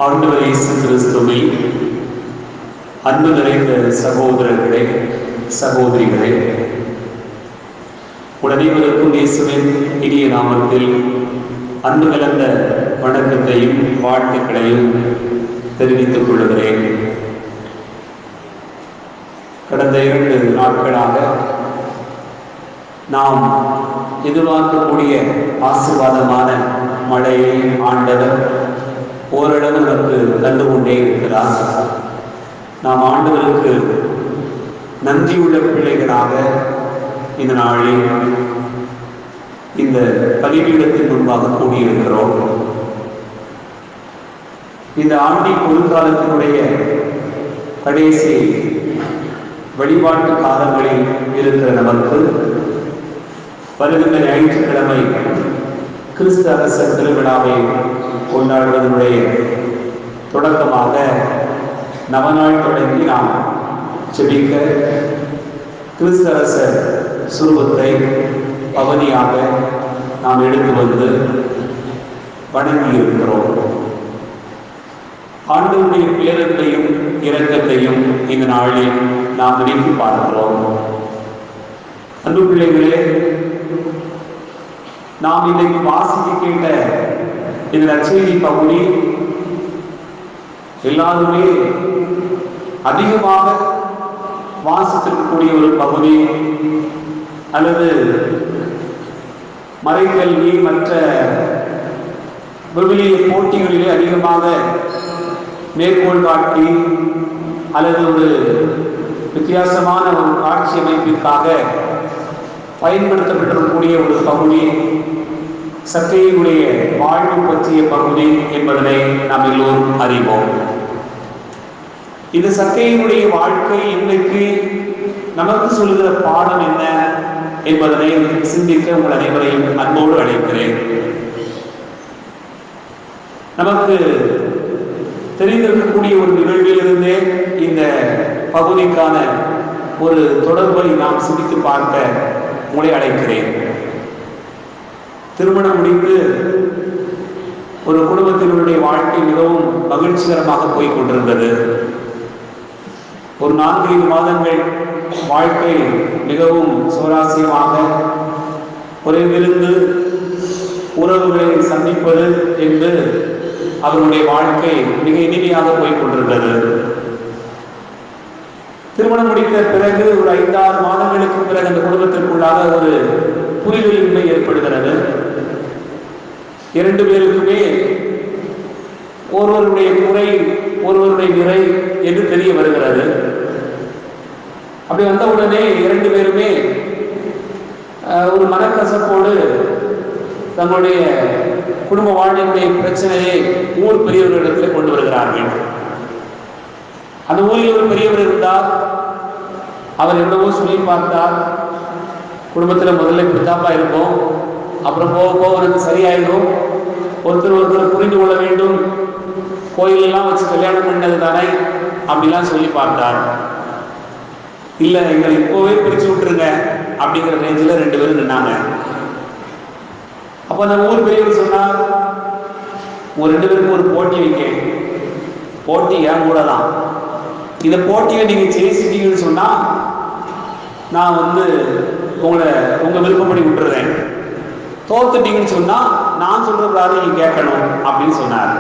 ஆண்டவர் இயேசு கிறிஸ்துவில் அன்பு நிறைந்த சகோதரர்களே, சகோதரிகளே, அனைவருக்கும் இயேசுவின் இனிய நாமத்தில் அன்பு கலந்த வணக்கத்தையும் வாழ்த்துக்களையும் தெரிவித்துக் கொள்கிறேன். கடந்த 2 நாட்களாக நாம் எதிர்பார்க்கக்கூடிய ஆசீர்வாதமான மழையை ஆண்டவர் ஓரளவு நமக்கு தந்து கொண்டே இருக்கிறார். நாம் ஆண்டவருக்கு நன்றியுள்ள பிள்ளைகளாக இந்த நாளில் இந்த பலிபீடத்தின் முன்பாக கூடியிருக்கிறோம். இந்த ஆண்டின் பொதுக்காலத்தினுடைய கடைசி வழிபாட்டு காலங்களில் இருக்கிற நமக்கு வருகின்ற ஞாயிற்றுக்கிழமை கிறிஸ்து அரசர் திருவிழாவை கொண்டாடுவதனுடைய தொடக்கமாக நவநாள் தொடங்கி நாம் ஜெபிக்க கிறிஸ்து அரசர் சுரூபத்தை பவனியாக நாம் எடுத்து வந்து வணங்கி இருக்கிறோம். ஆண்டவருடைய பேரன்பையும் இரக்கத்தையும் இந்த நாளில் நாம் நினைத்து பார்க்கிறோம். அன்பு பிள்ளைகளே, நாம் இன்றைக்கு வாசிக்க கேட்ட இந்த நற்செய்தி பகுதி எல்லாருமே அதிகமாக வாசித்திருக்கக்கூடிய ஒரு பகுதி, அல்லது மறைக்கல்வி மற்ற விவிலிய போட்டிகளிலே அதிகமாக மேற்கோள் காட்டி அல்லது ஒரு வித்தியாசமான ஒரு காட்சி அமைப்பிற்காக பயன்படுத்தப்பட்டிருக்கக்கூடிய ஒரு பகுதி, சக்கையினுடைய வாழ்வு பற்றிய பகுதி என்பதனை நாம் எல்லோரும் அறிவோம். இந்த சக்கையினுடைய வாழ்க்கை இன்றைக்கு நமக்கு சொல்லுகிற பாடம் என்ன என்பதனை சிந்திக்க உங்கள் அனைவரையும் அன்போடு அழைக்கிறேன். நமக்கு தெரிந்திருக்கக்கூடிய ஒரு நிகழ்விலிருந்தே இந்த பகுதிக்கான ஒரு தொடர்பை நாம் சிந்தித்து பார்க்க உங்களை அழைக்கிறேன். திருமணம் முடிந்து ஒரு குடும்பத்தினுடைய வாழ்க்கை மிகவும் மகிழ்ச்சிகரமாக போய் கொண்டிருந்தது. ஒரு 4-5 மாதங்கள் வாழ்க்கை மிகவும் சுவாரஸ்யமாக ஒரே விருந்து உறவுகளை சந்திப்பது என்று அவருடைய வாழ்க்கை மிக இனிமையாக போய் கொண்டிருந்தது. திருமணம் முடித்த பிறகு ஒரு 5-6 மாதங்களுக்கு பிறகு அந்த குடும்பத்திற்குள்ளாக ஒரு புரிதலின்மை ஏற்படுகிறது. 2 பேருக்குமே ஒருவருடைய குறை ஒருவருடைய நிறை என்று தெரிய வருகிறது. அப்படி வந்தவுடனே 2 பேருமே ஒரு மனக்கசப்போடு தங்களுடைய குடும்ப வாழ்க்கையுடைய பிரச்சனையை ஊர் பெரியவர்களிடத்தில் கொண்டு வருகிறார்கள். அந்த ஊரில் ஒரு பெரியவர் இருந்தார். அவர் எவ்வளவோ சொல்லி பார்த்தார். குடும்பத்தில் முதல்ல இப்படித்தாப்பா இருக்கும், அப்புறம் போக போக எனக்கு சரியாயிடும், ஒருத்தர் புரிந்து கொள்ள வேண்டும், கோயிலெல்லாம் வச்சு கல்யாணம் பண்ணது தானே அப்படிலாம் சொல்லி பார்த்தார். இல்லை, எங்களை இப்போவே பிரித்து விட்டுருங்க அப்படிங்கிற ரேஞ்சில் 2 பேரும் நின்னாங்க. அப்போ அந்த ஊர் பெரியவர் சொன்னார், ஒரு 2 பேருக்கும் ஒரு போட்டி வைக்க. போட்டி ஏன் கூட தான். இந்த போட்டியை நீங்கள் ஜெயிச்சிட்டீங்கன்னு சொன்னால் நான் உங்கள் விருப்பப்படி விட்டுறேன். தோத்துட்டீங்கன்னு சொன்னால் நான் சொல்கிறதால நீங்கள் கேட்கணும் அப்படின்னு சொன்னார்.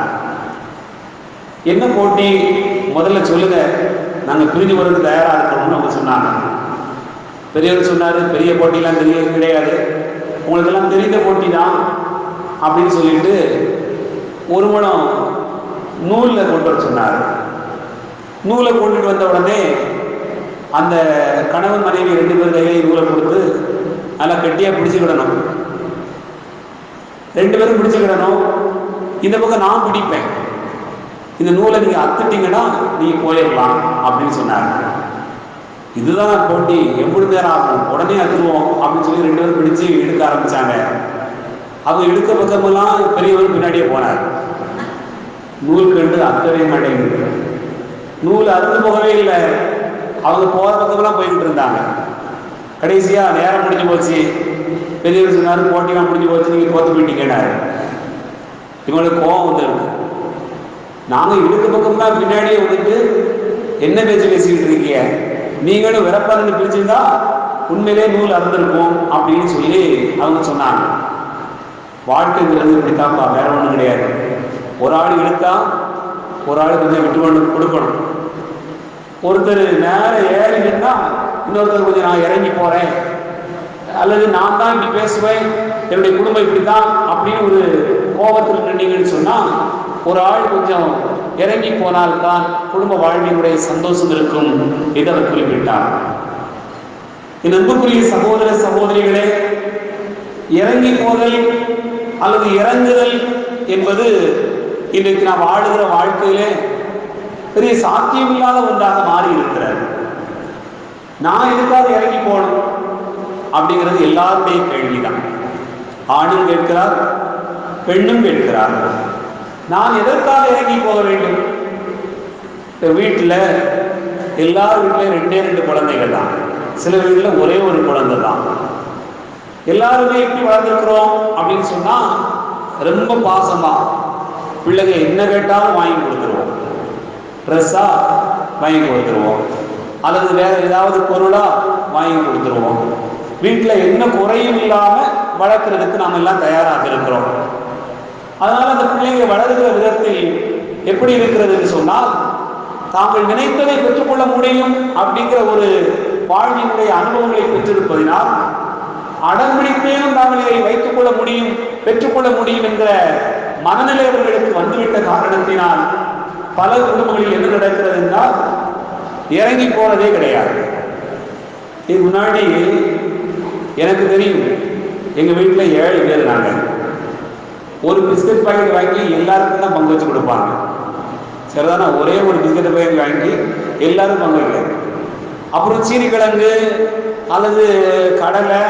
என்ன போட்டி முதல்ல சொல்லுங்க, நாங்கள் பிரிஞ்சு போகிறதுக்கு தயாராக இருக்கணும்னு அவங்க சொன்னாங்க. பெரியவர் சொன்னார், பெரிய போட்டிலாம் கிடையாது, உங்களுக்கெல்லாம் தெரிந்த போட்டி தான் அப்படின்னு சொல்லிட்டு ஒரு முழம் நூலில் கொண்டு வர சொன்னார். நூலை கொண்டுட்டு வந்த உடனே அந்த கணவன் மனைவி 2 பேர் கையிலையும் நூலை கொடுத்து நல்லா கெட்டியாக பிடிச்சிக்கிடணும். 2 பேரும் பிடிச்சிக்கிடணும். இந்த பக்கம் நான் பிடிப்பேன், இந்த நூலை நீங்கள் அத்துட்டீங்கன்னா நீங்கள் போயிடலாம் அப்படின்னு சொன்னார். இதுதான் போட்டி, எப்படி நேரம் ஆகும், உடனே அத்துருவோம் அப்படின்னு சொல்லி 2 பேரும் பிடிச்சி இழுக்க ஆரம்பித்தாங்க. அவங்க இழுக்க பக்கமெல்லாம் பெரியவர் பின்னாடியே போனார். நூல் கண்டு அத்தவே மாட்டேங்குது. நூல் அறுந்து போகவே இல்லை. அவங்க போகிற பக்கமெல்லாம் போய்கிட்டு இருந்தாங்க. கடைசியாக நேரம் முடிஞ்சு போச்சு. பெரியவர் சொன்னார், போட்டிலாம் முடிஞ்சு போச்சு, நீங்கள் தோற்று போயிட்டீங்கன்னாரு. இவங்களுக்கு கோபம் வந்துருக்கு. நாங்கள் இடுக்கு பக்கம் தான் பின்னாடியே வந்துட்டு என்ன பேச்சு பேசிக்கிட்டு இருக்கீங்க, நீங்களும் விரப்பாருன்னு பிரிச்சிருந்தா உண்மையிலே நூல் அறந்திருக்கும் அப்படின்னு சொல்லி அவங்க சொன்னாங்க. வாழ்க்கைங்கிறது இப்படித்தான்ப்பா, வேற ஒன்றும் கிடையாது. ஒரு ஆள் இழுத்தா ஒரு ஆள் கொஞ்சம் விட்டு கொண்டு கொடுக்கணும். ஒருத்தர் நேரம் ஏறி நின்னா இன்னொருத்தர் கொஞ்சம் நான் இறங்கி போறேன், அல்லது நான் தான் இப்படி பேசுவேன், என்னுடைய குடும்பம் இப்படித்தான் அப்படின்னு ஒரு கோபத்தில் நின்றீங்கன்னு சொன்னா ஒரு ஆள் கொஞ்சம் இறங்கி போனால்தான் குடும்ப வாழ்வினுடைய சந்தோஷம் இருக்கும் என்று அவர் குறிப்பிட்டார். என் அன்புக்குரிய சகோதர சகோதரிகளே, இறங்கி போதல் அல்லது இறங்குதல் என்பது இன்றைக்கு நாம் வாழுகிற வாழ்க்கையிலே பெரிய சாத்தியமில்லாத ஒன்றாக மாறி இருக்கிறது. நான் எதுக்காக இறங்கி போகணும் அப்படிங்கிறது எல்லாருடைய கேள்விதான். ஆணும் கேட்கிறார், பெண்ணும் கேட்கிறார். நான் எதற்காக இறங்கி போக வேண்டும்? வீட்டில் எல்லார் வீட்டிலையும் 2 குழந்தைகள் தான், சில வீட்டில் ஒரே ஒரு குழந்தை தான். எல்லாருமே எப்படி வளர்ந்துருக்கிறோம் அப்படின்னு சொன்னா ரொம்ப பாசமா பிள்ளைங்க என்ன கேட்டாலும் வாங்கி கொடுத்துருவோம். ட்ரெஸ்ஸா வாங்கி கொடுத்துருவோம், அல்லது வேற ஏதாவது பொருளா வாங்கி கொடுத்துருவோம். வீட்டில் என்ன குறையும் இல்லாம வளர்க்கறதுக்கு நாம் எல்லாம் தயாராக இருக்கிறோம். அதனால அந்த பிள்ளைங்க வளர்கிற விதத்தில் எப்படி இருக்கிறதுன்னு சொன்னால், தாங்கள் நினைத்ததை பெற்றுக்கொள்ள முடியும் அப்படிங்கிற ஒரு வாழ்வினுடைய அனுபவங்களை பெற்றிருப்பதினால் அடம்பிடிப்பேனும் தாங்கள் இதை வைத்துக் கொள்ள முடியும், பெற்றுக்கொள்ள முடியும் என்கிற மனநிலை அவர்களுக்கு வந்துவிட்ட காரணத்தினால் பல குடும்பங்களில் என்ன நடக்கிறது என்றால் இறங்கி போறதே கிடையாது. இதுக்கு முன்னாடி எனக்கு தெரியும், எங்க வீட்டில் 7 பேர் நாங்கள். ஒரு பிஸ்கட் பாக்கெட் வாங்கி எல்லாருக்கும் தான் பங்கு வச்சு கொடுப்பாங்க. சரிதானா? ஒரே ஒரு பிஸ்கட் பாக்கெட் வாங்கி எல்லாரும் பங்கு வைக்கிறாங்க. அப்புறம் சீனிக்கிழங்கு அல்லது கடலை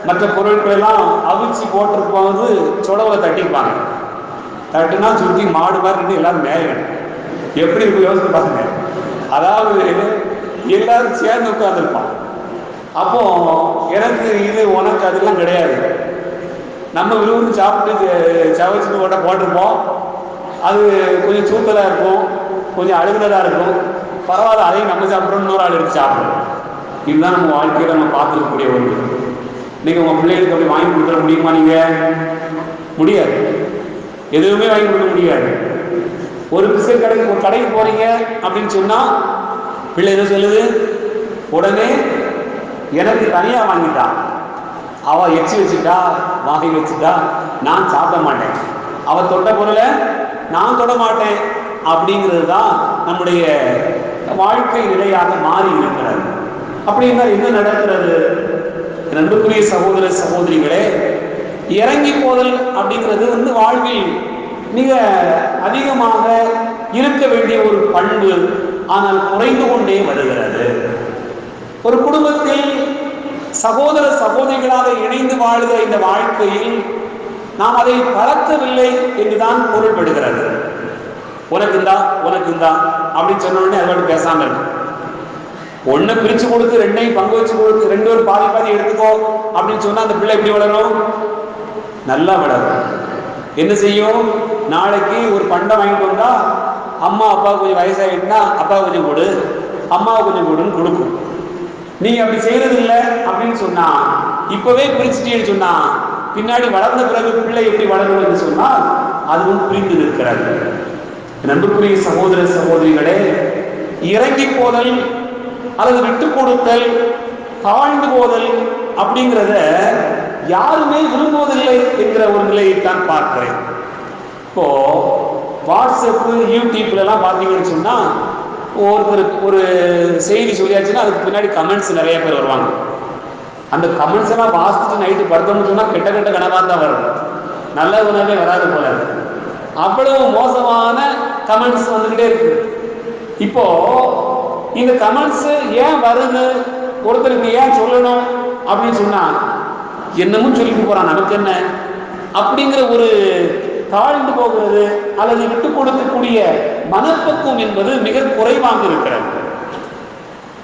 மற்ற பொருட்கள் எல்லாம் அவிச்சு போட்டிருப்போது சொலவை தட்டிப்பாங்க. தட்டுனா சுற்றி மாடு மாதிரி இருந்து எல்லாரும் மேய வேண்டும். எப்படி இருக்கு யோசிச்சு பாருங்க. அதாவது எல்லாரும் சேர்ந்து உட்காந்துருப்பான். அப்போ எனக்கு இது உனக்கு அதெல்லாம் கிடையாது. நம்ம விரும்பி சாப்பிட்டு சவச்சு போட்டிருப்போம். அது கொஞ்சம் சூத்தலாக இருக்கும், கொஞ்சம் அழுகுனதாக இருக்கும். பரவாயில்ல, அதையும் நம்ம சாப்பிட்றோம், இன்னொரு ஆள் எடுத்து சாப்பிட்றோம். இதுதான் நம்ம வாழ்க்கையில் நம்ம பார்த்துருக்கக்கூடிய ஒன்று. இன்னைக்கு உங்கள் பிள்ளைகளுக்கு அப்படி வாங்கி கொடுத்துட முடியுமா? நீங்கள் முடியாது, எதுவுமே வாங்கி கொடுக்க முடியாது. ஒரு பிஸ்கட் கடைக்கு போறீங்க அப்படின்னு சொன்னா பிள்ளை என்ன சொல்லுது? உடனே எனக்கு தனியா வாங்கிட்டான், அவ எச்சி வச்சுட்டா, வாங்கி வச்சுட்டா, நான் சாப்பிட மாட்டேன், அவ தொட்ட பொருளை நான் தொட மாட்டேன் அப்படிங்கிறது தான் நம்முடைய வாழ்க்கை நிலையாக மாறி இருக்கிறது. அப்படின்னா என்ன நடக்கிறது? அன்புக்குரிய சகோதர சகோதரிகளே, இறங்கி போதல் அப்படிங்கிறது வாழ்வில் மிக அதிகமாக இருக்க வேண்டிய ஒரு பண்பு, ஆனால் குறைந்து கொண்டே வருகிறது. ஒரு குடும்பத்தில் சகோதர சகோதரிகளாக இணைந்து வாழுகிற இந்த வாழ்க்கையில் நாம் அதை பழக்கவில்லை என்றுதான் பொருள்படுகிறது. உனக்கு இந்தா உனக்கு இந்தா அப்படின்னு சொன்ன உடனே அதோட பேசாம இருக்கு. ஒன்னை பிரிச்சு கொடுத்து 2ஐயும் பங்கு வச்சு கொடுத்து 2 பேரும் பாதி பாதி எடுத்துக்கோ அப்படின்னு சொன்னா அந்த பிள்ளை எப்படி வளரும்? நல்லா வளரும். என்ன செய்யும்? நாளைக்கு ஒரு பண்டம் வாங்கிட்டு வந்தா அம்மா அப்பா கொஞ்சம் வயசாகிட்டுனா அப்பா கொஞ்சம் கொடு, அம்மா கொஞ்சம் கொடுன்னு கொடுக்கும். நீங்க அப்படி செய்யறது இல்லை அப்படின்னு சொன்னா, இப்பவே பிரிச்சுட்டேன்னு சொன்னா பின்னாடி வளர்ந்த பிறகு பிள்ளை எப்படி வளரும் என்று சொன்னால் அதுவும் புரிந்து நிற்கிறது. நண்புக்குரிய சகோதர சகோதரிகளே, இறங்கி போதல் அல்லது விட்டு கொடுத்தல், தாழ்ந்து போதல் அப்படிங்கிறத யாருமே விரும்புவதில்லை என்கிற ஒரு நிலையைத்தான் பார்க்கிறேன். இப்போ வாட்ஸ்அப்பு யூடியூப்ல எல்லாம் பார்த்தீங்கன்னு சொன்னா ஒருத்தருக்கு ஒரு செய்தி சொல்லியாச்சுன்னா அதுக்கு பின்னாடி கமெண்ட்ஸ் நிறைய பேர் வருவாங்க. அந்த கமெண்ட்ஸ் எல்லாம் வாசிச்சுட்டு நைட்டு படுத்தோம்னு சொன்னா கெட்ட கெட்ட கனவா தான் வரும், நல்ல உணவே வராது போல. அவ்வளவு மோசமான கமெண்ட்ஸ் வந்துகிட்டே இருக்கு. இப்போ இந்த கமெண்ட்ஸ் ஏன் வருது, ஒருத்தருக்கு ஏன் சொல்லணும் அப்படின்னு சொன்னா என்னமும் சொல்லிட்டு போறான், நமக்கு என்ன அப்படிங்கிற ஒரு தாழ்ந்து போகிறது அல்லது விட்டு கொடுக்கக்கூடிய மனப்பக்குவம் என்பது மிக குறைவாக இருக்கிறது.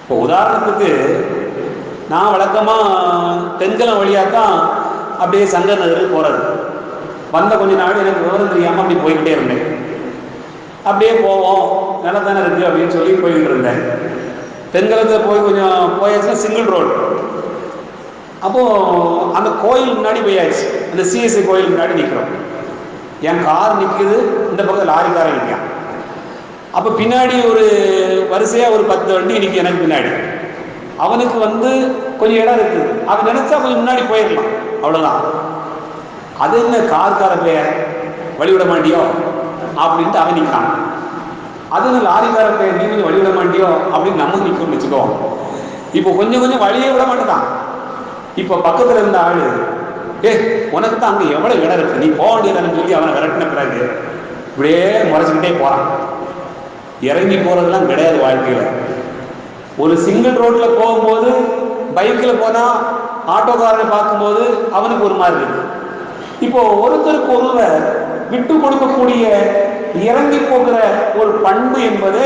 இப்போ உதாரணத்துக்கு நான் வழக்கமா தென்கலம் வழியாத்தான் அப்படியே சங்கர் நகருக்கு போறது. வந்த கொஞ்ச நாள் எனக்கு விவரம் தெரியாம அப்படி போய்கிட்டே இருந்தேன். அப்படியே போவோம், நல்லா தானே இருக்கு அப்படின்னு சொல்லி போயிட்டு இருந்தேன். தென்கலத்தில் போய் கொஞ்சம் போயாச்சுன்னா சிங்கிள் ரோடு. அப்போ அந்த கோயில் முன்னாடி போயாச்சு, அந்த சிஎஸ்ஐ கோயில் முன்னாடி நிற்கிறோம். என் கார் நிற்குது, இந்த பக்கம் லாரிக்காரன் நிற்கான். அப்போ பின்னாடி ஒரு வரிசையாக ஒரு 10 வண்டி நிற்கும் எனக்கு பின்னாடி. அவனுக்கு கொஞ்சம் இடம் இருக்குது, அவன் நினைச்சா கொஞ்சம் முன்னாடி போயிடலாம், அவ்வளோதான். அது என்ன கார்கார பெயர், வழிவிட மாட்டியோ அப்படின்ட்டு அவன் நிற்கான். அது என்ன லாரிக்கார பெயர், நீ கொஞ்சம் வழிவிட மாட்டியோ அப்படின்னு நம்ம நிற்கும் வச்சுக்கோ. இப்போ கொஞ்சம் கொஞ்சம் வழியே விட மாட்டேதான். இப்போ பக்கத்தில் இருந்த ஆளு, உனக்கு தான் அங்கே எவ்வளோ இடம் இருக்கு, நீ போக வேண்டியதானு சொல்லி அவனை விரட்டின பிறகு இப்படியே முறைச்சிக்கிட்டே போகிறான். இறங்கி போகிறதுலாம் கிடையாது வாழ்க்கையில். ஒரு சிங்கிள் ரோட்டில் போகும்போது, பைக்கில் போனால் ஆட்டோக்காரனை பார்க்கும்போது அவனுக்கு ஒரு மாதிரி இருக்கு. இப்போ ஒருத்தருக்கு ஒருவர் விட்டு கொடுக்கக்கூடிய இறங்கி போகிற ஒரு பண்பு என்பது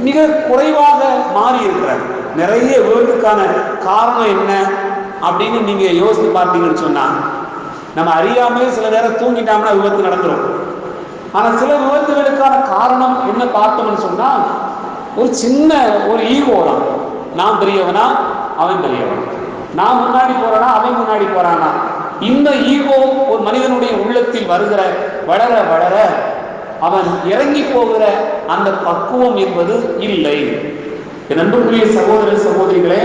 மிக குறைவாக மாறி இருக்கிறார். நிறைய விபத்துக்கான காரணம் என்ன அப்படின்னு நீங்க யோசித்து பார்த்தீங்கன்னு சொன்னா, நம்ம அறியாமலே சில நேரம் தூங்கிட்டோம்னா விபத்து நடந்துடும். ஆனா சில விபத்துகளுக்கான காரணம் என்ன பார்த்தோம்னு சொன்னா, ஒரு சின்ன ஒரு ஈகோ தான். நான் பெரியவனா அவன் பெரியவன், நான் முன்னாடி போறானா அவன் முன்னாடி போறானா, இந்த ஈகோ ஒரு மனிதனுடைய உள்ளத்தில் வருகிற வளர வளர அவன் இறங்கி போகிற அந்த பக்குவம் என்பது இல்லை. என் அன்புக்குரிய சகோதர சகோதரிகளே,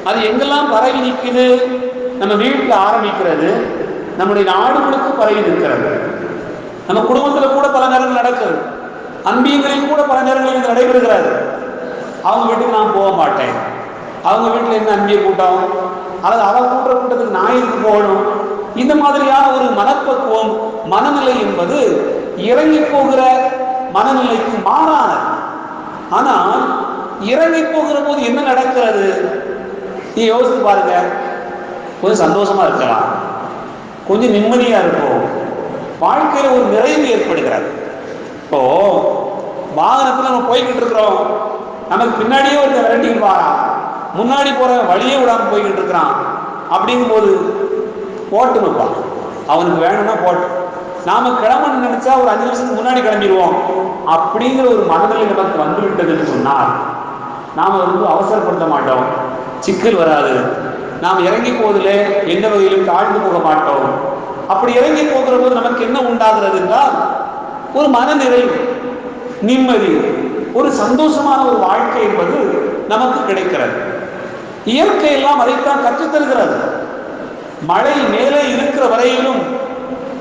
அது எங்கெல்லாம் பரவி நிற்குது? நம்ம வீட்டில் ஆரம்பிக்கிறது, நம்முடைய நாடுகளுக்கு பரவி நிற்கிறது. நம்ம குடும்பத்தில் கூட பல நேரங்கள் நடக்குது, அன்பியங்களில் கூட பல நேரங்களில் இது நடைபெறுகிறது. அவங்க வீட்டுக்கு நான் போக மாட்டேன், அவங்க வீட்டில் என்ன அன்பிய கூட்டம், அல்லது அவன் கூட்டுற கூட்டத்துக்கு நான் எதுக்கு போகணும், இந்த மாதிரியான ஒரு மனப்பக்குவம் மனநிலை என்பது இறங்கி போகிற மனநிலைக்கு மாறான. ஆனால் இறங்கி போகிற போது என்ன நடக்கிறது நீ யோசித்து பாருங்க. கொஞ்சம் சந்தோஷமா இருக்கலாம், கொஞ்சம் நிம்மதியா இருக்கும், வாழ்க்கையில ஒரு நிறைவு ஏற்படுகிறது. இப்போ வாகனத்துல நம்ம போய்கிட்டு இருக்கிறோம், நமக்கு பின்னாடியே ஒரு விரட்டிட்டு வாரான், முன்னாடி போற வழியே விடாம போய்கிட்டு இருக்கிறான். அப்படிங்கும் போது போட்டு வைப்பான், அவனுக்கு வேணும்னா போட்டு, நாம கிளம்பணும்னு நினைச்சா ஒரு 5 நிமிஷத்துக்கு முன்னாடி கிளம்பிடுவோம். அப்படிங்கிற ஒரு மனநிலை நமக்கு வந்து விட்டதுன்னு சொன்னால் நாம அவசரப்படுத்த மாட்டோம், சிக்கல் வராது. நாம் இறங்கி போவதில் எந்த வகையிலும் தாழ்ந்து போக மாட்டோம். அப்படி இறங்கி போகிற போது நமக்கு என்ன உண்டாகிறது என்றால், ஒரு மன நிறைவு, நிம்மதி, ஒரு சந்தோஷமான ஒரு வாழ்க்கை என்பது நமக்கு கிடைக்கிறது. இயற்கை எல்லாம் அதைத்தான் கற்றுத்தருகிறது. மழை மேலே இருக்கிற வரையிலும்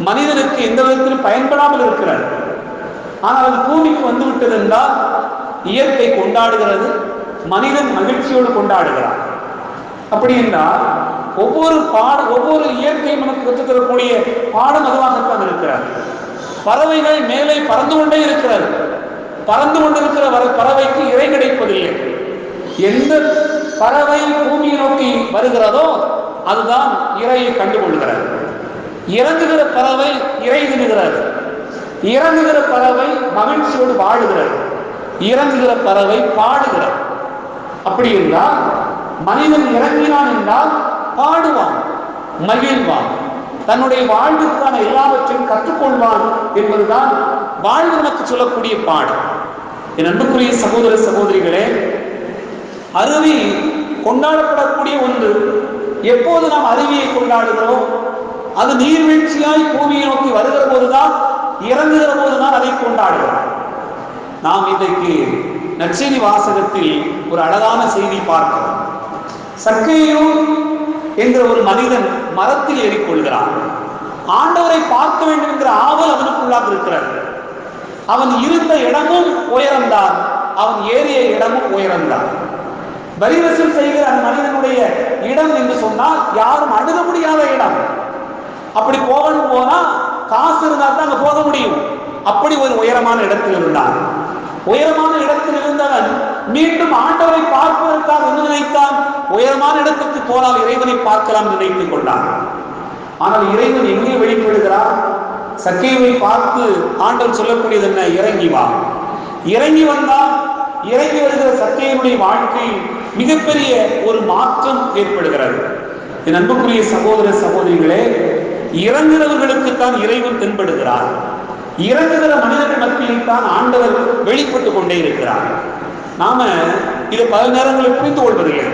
மனிதனுக்கு எந்த விதத்திலும் பயன்படாமல் இருக்கிறது. ஆனால் அது பூமிக்கு வந்துவிட்டது என்றால் இயற்கை கொண்டாடுகிறது, மனிதன் மகிழ்ச்சியோடு கொண்டாடுகிறார். அப்படி என்றால் ஒவ்வொரு இயற்கையும் நமக்கு கற்றுத்தரக்கூடிய பாடம் அதுவாகத்தான் இருக்கிறார். பறவைகள் மேலே பறந்து கொண்டே இருக்கிறது. பறந்து கொண்டிருக்கிற பறவைக்கு இறை கிடைப்பதில்லை. எந்த பறவை பூமியை நோக்கி வருகிறதோ அதுதான் இறையை கண்டுகொள்கிறது. இறங்குகிற பறவை இறை தின்னுகிறது, இறங்குகிற பறவை மகிழ்ச்சியோடு வாழுகிறது, இறங்குகிற பறவை பாடுகிறது. அப்படி என்றால் மனிதன் இறங்கினான் என்றால் பாடுவான், மகிழ்வான், தன்னுடைய வாழ்வுக்கான எல்லாவற்றையும் கற்றுக்கொள்வான் என்பதுதான் வாழ்வு நமக்கு சொல்லக்கூடிய பாடம். என் அன்புக்குரிய சகோதர சகோதரிகளே, அருவி கொண்டாடப்படக்கூடிய ஒன்று. எப்போது நாம் அருவியை கொண்டாடுகிறோம், அது நீர்வீழ்ச்சியாய் பூமியை நோக்கி வருகிற போதுதான், இறங்குகிற போதுதான் அதை கொண்டாடுகிறோம். நாம் இன்றைக்கு நற்செய்தி வாசகத்தில் ஒரு அழகான செய்தி பார்க்கிறோம். சக்கேயு என்கிற ஒரு மனிதன் மரத்தில் ஏறிக்கொள்கிறான். ஆண்டவரை பார்க்க வேண்டும் என்கிற ஆவல் அவனுக்குள்ளாக இருக்கிறது. அவன் இருந்த இடமும் உயர்ந்தான், அவன் ஏறிய இடமும் உயர்ந்தான். வரி வசூல் செய்கிற அந்த மனிதனுடைய இடம் என்று சொன்னால் யாரும் அணுக முடியாத இடம். அப்படி போகணும் போனா காசு இருந்தால் தான் அங்க போக முடியும். அப்படி ஒரு உயரமான இடத்தில் இருந்தான். உயரமான இடத்தில் இருந்தவன் மீண்டும் ஆண்டவரை பார்ப்பதற்காக என்ன நினைத்தான்? உயரமான இடத்துக்கு போனால் இறைவனை பார்க்கலாம் நினைத்துக் கொண்டான். ஆனால் இறைவன் எங்கே வெளிப்படுகிறார்? சக்கேயுவை பார்த்து ஆண்டவர் சொல்லக்கூடியது என்ன? இறங்கி வா. இறங்கி வந்தால் இறங்கி வருகிற சக்கேயுடைய வாழ்க்கையில் மிகப்பெரிய ஒரு மாற்றம் ஏற்படுகிறது. என் அன்புக்குரிய சகோதர சகோதரிகளே, இறங்குகிறவர்களுக்கு தான் இறைவன் தென்படுகிறார். இறங்குகிற மனிதர்கள் மத்தியில் தான் ஆண்டவர் வெளிப்பட்டு கொண்டே இருக்கிறார். நாம இதை பல நேரங்களில் புரிந்து கொள்வதில்லை.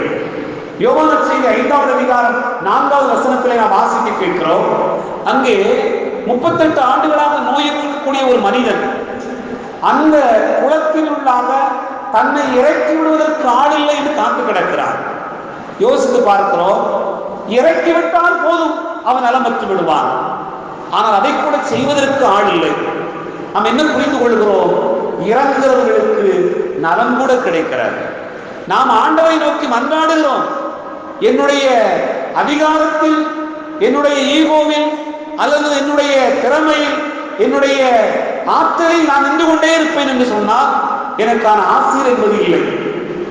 யோவான் செய்தி 5வது அதிகாரம் 4வது வசனத்திலே நாம் வாசிக்க கேட்கிறோம். அங்கே 38 ஆண்டுகளாக நோயில் இருக்கக்கூடிய ஒரு மனிதன் அந்த குளத்தில் உள்ளாக தன்னை இறக்கி விடுவதற்கு ஆள் இல்லை என்று காத்து கிடக்கிறார். யோசித்து பார்க்கிறோம், இறக்கிவிட்டால் போதும் அவன் நலம் பெற்று விடுவான். ஆனால் அதை கூட செய்வதற்கு ஆள் இல்லை. நாம் என்ன புரிந்து கொள்கிறோம்? இறங்குகிறவர்களுக்கு நலம் கூட கிடைக்கிறது. நாம் ஆண்டவரை நோக்கி மன்றாடுகிறோம். என்னுடைய அதிகாரத்தில், என்னுடைய ஈகோவில் அல்லது என்னுடைய திறமையில், என்னுடைய ஆற்றலில் நான் நின்று கொண்டே இருப்பேன் என்று சொன்னால் எனக்கான ஆசிரியர் என்பது இல்லை.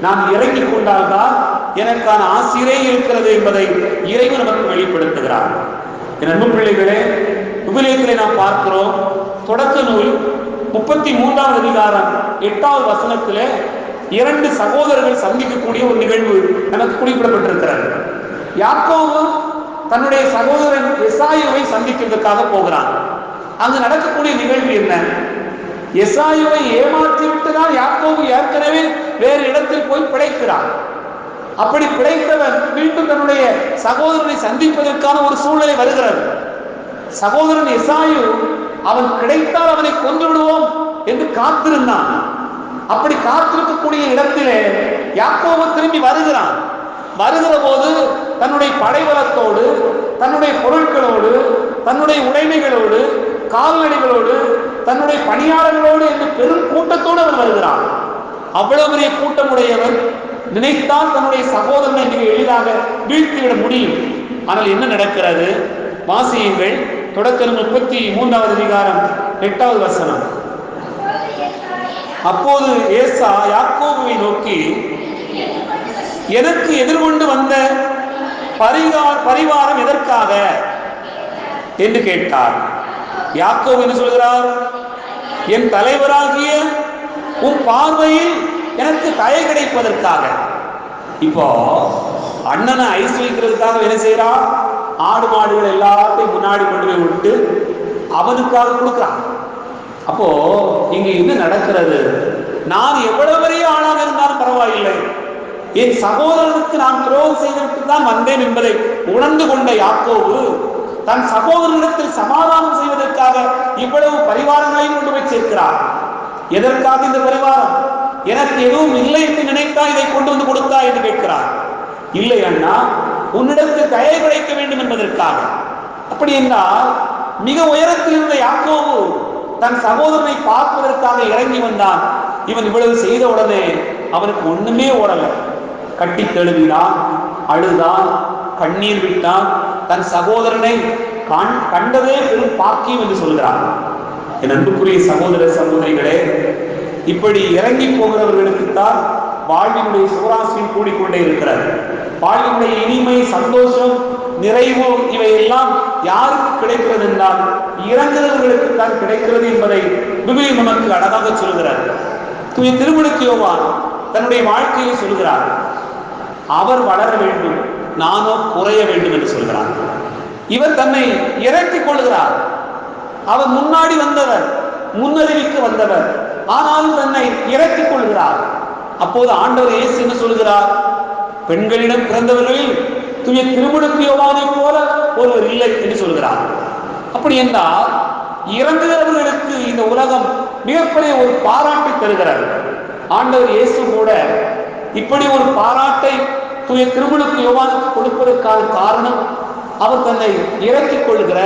நான் இறங்கிக் கொண்டால்தான் எனக்கான ஆசிரியரே இருக்கிறது என்பதை இறைவன் நமக்கு வெளிப்படுத்துகிறார். என் அன்பு பிள்ளைகளே, விவிலியத்திலே நாம் பார்க்கிறோம், தொடக்க நூல் 33வது அதிகாரம் 8வது வசனத்திலே 2 சகோதரர்கள் சந்திக்கக்கூடிய ஒரு நிகழ்வு நமக்கு குறிப்பிடப்பட்டிருக்கிறது. யாக்கோபு தன்னுடைய சகோதரன் எசாயுவை சந்திக்கிறதுக்காக போகிறான். அங்கு நடக்கக்கூடிய நிகழ்வு என்ன? எசாயுவை ஏமாற்றிவிட்டுதான் யாக்கோபு ஏற்கனவே வேறு இடத்தில் போய் பிழைக்கிறான். அப்படி பிழைத்தவன் மீண்டும் தன்னுடைய சகோதரனை சந்திப்பதற்கான ஒரு சூழ்நிலை வருகிறது. சகோதரன் எசாயு அவன் கிடைத்தால் அவனை கொன்று விடுவோம் என்று காத்திருந்தான். அப்படி காத்திருக்கக்கூடிய இடத்திலே யாக்கோபு திரும்பி வருகிறான். வருகிற போது தன்னுடைய படைபலத்தோடு, தன்னுடைய பொருட்களோடு, தன்னுடைய உடைமைகளோடு, கால்நடைகளோடு, தன்னுடைய பணியாளர்களோடு என்று பெரும் கூட்டத்தோடு அவன் வருகிறான். அவ்வளவு பெரிய கூட்டமுடையவன் நினைத்தால் தன்னுடைய சகோதரனை மிக எளிதாக வீழ்த்திவிட முடியும். ஆனால் என்ன நடக்கிறது? வாசியுங்கள். தொடக்க 33வது அதிகாரம் 8வது வசனம். அப்போது ஏசா யாக்கோபுவை நோக்கி, எனக்கு எதிர்கொண்டு வந்த பரிவாரம் எதற்காக என்று கேட்டார். யாக்கோபு என்ன சொல்கிறார்? என் தலைவராகிய உன் பார்வையில் எனக்கு தயை கிடைப்பதற்காக. இப்போ அண்ணனை ஐஸ் வைக்கிறதுக்காக என்ன செய்யறான்? ஆடு மாடுகள் எல்லாத்தையும் முன்னாடி கொண்டு போய் விட்டு அவனுக்காக கொடுக்கிறான். அப்போ இங்க என்ன நடக்கிறது? நான் எவ்வளவு பெரிய ஆளாக இருந்தாலும் பரவாயில்லை, என் சகோதரனுக்கு நான் துரோகம் செய்துவிட்டு தான் வந்தேன் என்பதை உணர்ந்து கொண்ட யாக்கோபு தன் சகோதரனிடத்தில் சமாதானம் செய்வதற்காக இவ்வளவு பரிவாரங்களையும் கொண்டு போய் சேர்க்கிறார். எதற்காக இந்த பரிவாரம்? எனக்கு எதுவும் இல்லை என்று நினைத்தா இதை கொண்டு வந்து கொடுத்தா என்று கேட்கிறார். இல்லை அண்ணா, உன்னிடத்தில் தயை கிடைக்க வேண்டும் என்பதற்காக. அப்படி என்றால் மிக உயரத்தில் இருந்த யாக்கோபு தன் சகோதரனை பார்ப்பதற்காக இறங்கி வந்தான். இவன் இவ்வளவு செய்த உடனே அவனுக்கு ஒண்ணுமே ஓடல. கட்டி தழுவினான், அழுதான், கண்ணீர் விட்டான். தன் சகோதரனை கண்டதே பெரும் பாக்கியம் என்று சொல்கிறான். என் அன்புக்குரிய சகோதர சகோதரிகளே, இப்படி இறங்கி போகிறவர்களுக்குத்தான் வாழ்வினுடைய சுவராசியம் கூடிக்கொண்டே இருக்கிறது. வாழ்வினுடைய இனிமை, சந்தோஷம், நிறைவு இவையெல்லாம் யாருக்கு கிடைக்கிறது என்றால் இறங்குகிறவர்களுக்கு தான் கிடைக்கிறது என்பதை விவிலியம் நமக்கு அழகாக சொல்கிறார். தூய திருமுழுக்கு யோவான் தன்னுடைய வாழ்க்கையை சொல்கிறார். அவர் வளர வேண்டும், நானோ குறைய வேண்டும் என்று சொல்கிறார். இவர் தன்னை இறக்கிக் கொள்கிறார். அவர் முன்னாடி வந்தவர், முன்னறிவிக்க வந்தவர், ஆனாலும் தன்னை இறக்கிக் கொள்கிறார். அப்போது ஆண்டவர் இயேசு என்ன சொல்கிறார்? பெண்களிடம் பிறந்தவர்களில் தூய திருமுழுக்கு யோவானை போல ஒருவர் இல்லை என்று சொல்கிறார். அப்படி என்றால் இறங்குகிறவர்களுக்கு இந்த உலகம் மிகப்பெரிய ஒரு பாராட்டை தருகிறது. ஆண்டவர் இயேசு கூட இப்படி ஒரு பாராட்டை தூய திருமுழுக்கு யோவானுக்கு கொடுப்பதற்கான காரணம் அவர் தன்னை இறக்கிக் கொள்கிற,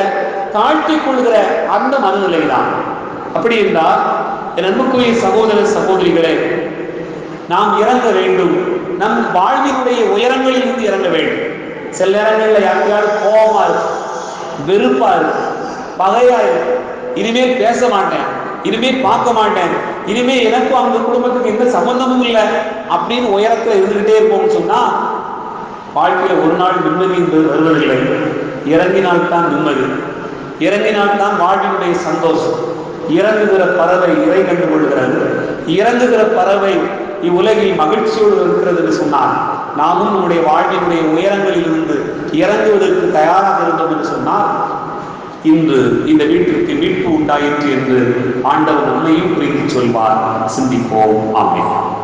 தாழ்த்திக் கொள்கிற அந்த மனநிலைதான். அப்படி என்றால் என் அன்புக்குரிய சகோதர சகோதரிகளே, நாம் இறங்க வேண்டும். நம் வாழ்வினுடைய உயரங்களில் இருந்து இறங்க வேண்டும். சில நேரங்களில் யாருக்கையாவது கோபமா இருக்கு, வெறுப்பா இருக்கு, பகையா இருக்கு, இனிமேல் பேச மாட்டேன், இனிமேல் பார்க்க மாட்டேன், இனிமேல் எனக்கும் அந்த குடும்பத்துக்கு எந்த சம்பந்தமும் இல்லை அப்படின்னு உயரத்தில் இருந்துகிட்டே இருப்போம்னு சொன்னா வாழ்க்கையில் ஒரு நாள் நிம்மதி என்பது வருவதில்லை. இறங்கினால்தான் நிம்மதி, இறங்கினால்தான் வாழ்வினுடைய சந்தோஷம். இறங்குகிற பறவை இறை கண்டு கொள்கிறது. இறங்குகிற பறவை இவ்வுலகில் மகிழ்ச்சியோடு இருக்கிறது என்று சொன்னார். நாமும் நம்முடைய வாழ்வினுடைய உயரங்களில் இருந்து இறங்குவதற்கு தயாராக இருந்தோம் என்று சொன்னால் இன்று இந்த வீட்டிற்கு மீட்பு உண்டாயிற்று என்று ஆண்டவர் நம்மையும் புரிந்து சொல்வார். சிந்திப்போம். ஆமென்.